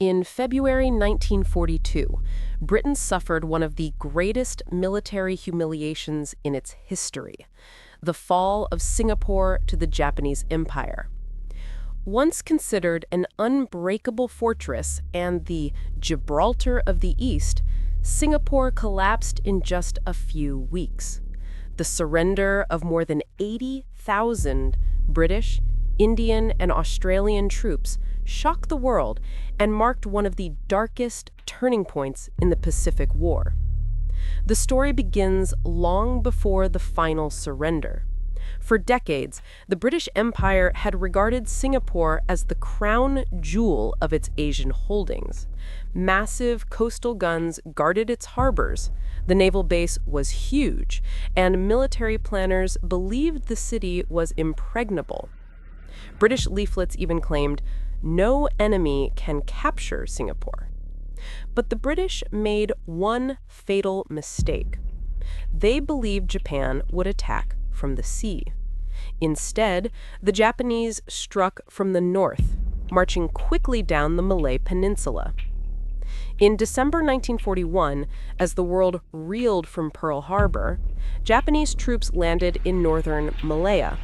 In February 1942, Britain suffered one of the greatest military humiliations in its history, the fall of Singapore to the Japanese Empire. Once considered an unbreakable fortress and the Gibraltar of the East, Singapore collapsed in just a few weeks. The surrender of more than 80,000 British, Indian, and Australian troops shocked the world and marked one of the darkest turning points in the Pacific War. The story begins long before the final surrender. For decades, the British Empire had regarded Singapore as the crown jewel of its Asian holdings. Massive coastal guns guarded its harbors. The naval base was huge, and military planners believed the city was impregnable. British leaflets even claimed, "No enemy can capture Singapore." But the British made one fatal mistake. They believed Japan would attack from the sea. Instead, the Japanese struck from the north, marching quickly down the Malay Peninsula. In December 1941, as the world reeled from Pearl Harbor, Japanese troops landed in northern Malaya.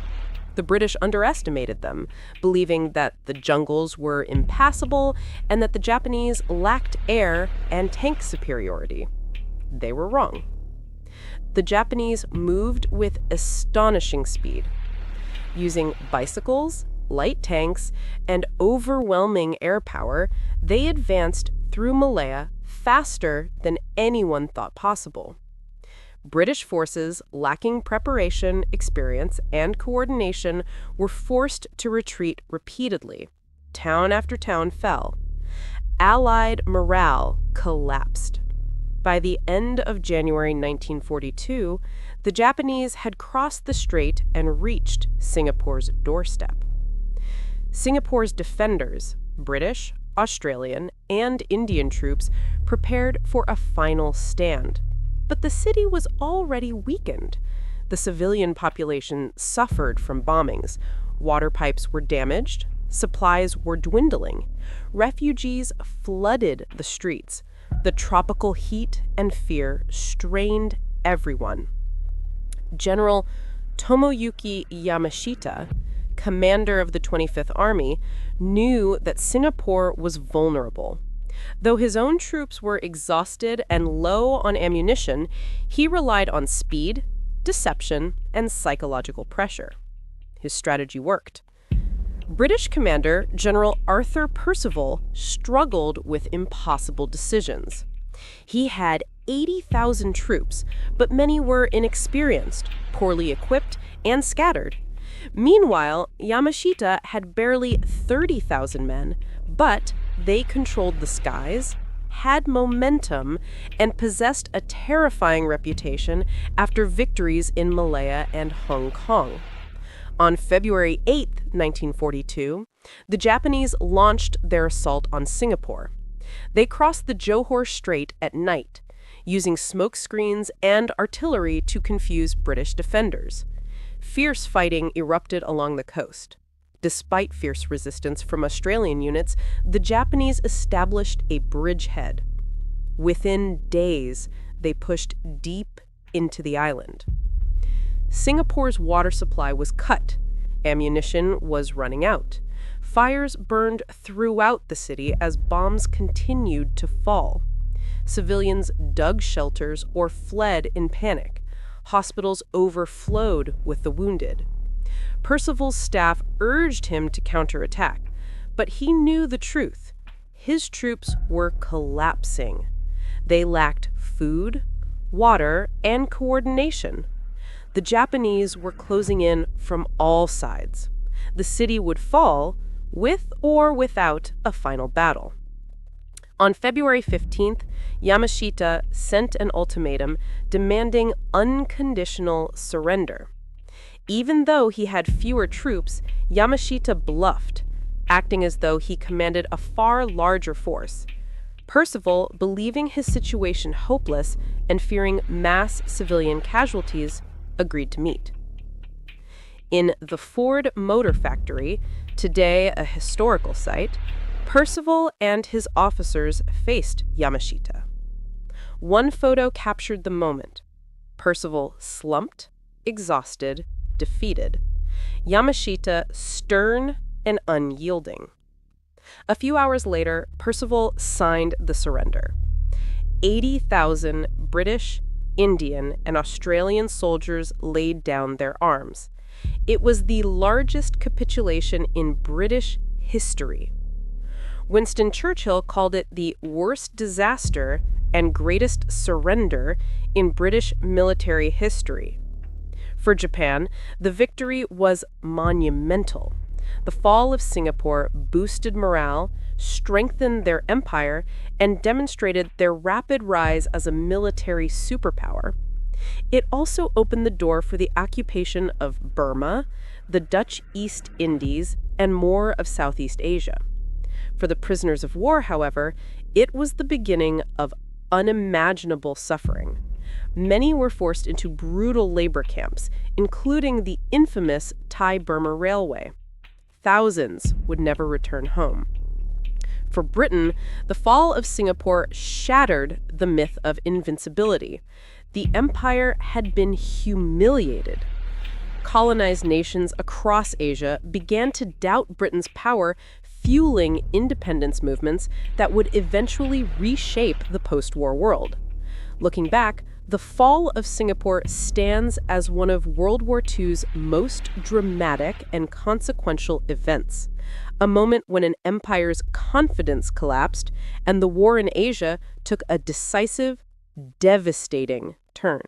The British underestimated them, believing that the jungles were impassable and that the Japanese lacked air and tank superiority. They were wrong. The Japanese moved with astonishing speed. Using bicycles, light tanks, and overwhelming air power, they advanced through Malaya faster than anyone thought possible. British forces, lacking preparation, experience, and coordination, were forced to retreat repeatedly. Town after town fell. Allied morale collapsed. By the end of January 1942, the Japanese had crossed the strait and reached Singapore's doorstep. Singapore's defenders, British, Australian, and Indian troops, prepared for a final stand. But the city was already weakened. The civilian population suffered from bombings. Water pipes were damaged. Supplies were dwindling. Refugees flooded the streets. The tropical heat and fear strained everyone. General Tomoyuki Yamashita, commander of the 25th Army, knew that Singapore was vulnerable. Though his own troops were exhausted and low on ammunition, he relied on speed, deception, and psychological pressure. His strategy worked. British commander General Arthur Percival struggled with impossible decisions. He had 80,000 troops, but many were inexperienced, poorly equipped, and scattered. Meanwhile, Yamashita had barely 30,000 men, but they controlled the skies, had momentum, and possessed a terrifying reputation after victories in Malaya and Hong Kong. On February 8, 1942, the Japanese launched their assault on Singapore. They crossed the Johor Strait at night, using smoke screens and artillery to confuse British defenders. Fierce fighting erupted along the coast. Despite fierce resistance from Australian units, the Japanese established a bridgehead. Within days, they pushed deep into the island. Singapore's water supply was cut. Ammunition was running out. Fires burned throughout the city as bombs continued to fall. Civilians dug shelters or fled in panic. Hospitals overflowed with the wounded. Percival's staff urged him to counterattack, but he knew the truth. His troops were collapsing. They lacked food, water, and coordination. The Japanese were closing in from all sides. The city would fall, with or without a final battle. On February 15th, Yamashita sent an ultimatum demanding unconditional surrender. Even though he had fewer troops, Yamashita bluffed, acting as though he commanded a far larger force. Percival, believing his situation hopeless and fearing mass civilian casualties, agreed to meet. In the Ford Motor Factory, today a historical site, Percival and his officers faced Yamashita. One photo captured the moment. Percival slumped, exhausted, defeated. Yamashita stern and unyielding. A few hours later, Percival signed the surrender. 80,000 British, Indian, and Australian soldiers laid down their arms. It was the largest capitulation in British history. Winston Churchill called it the worst disaster and greatest surrender in British military history. For Japan, the victory was monumental. The fall of Singapore boosted morale, strengthened their empire, and demonstrated their rapid rise as a military superpower. It also opened the door for the occupation of Burma, the Dutch East Indies, and more of Southeast Asia. For the prisoners of war, however, it was the beginning of unimaginable suffering. Many were forced into brutal labor camps, including the infamous Thai-Burma Railway. Thousands would never return home. For Britain, the fall of Singapore shattered the myth of invincibility. The empire had been humiliated. Colonized nations across Asia began to doubt Britain's power, fueling independence movements that would eventually reshape the post-war world. Looking back, the fall of Singapore stands as one of World War II's most dramatic and consequential events, a moment when an empire's confidence collapsed and the war in Asia took a decisive, devastating turn.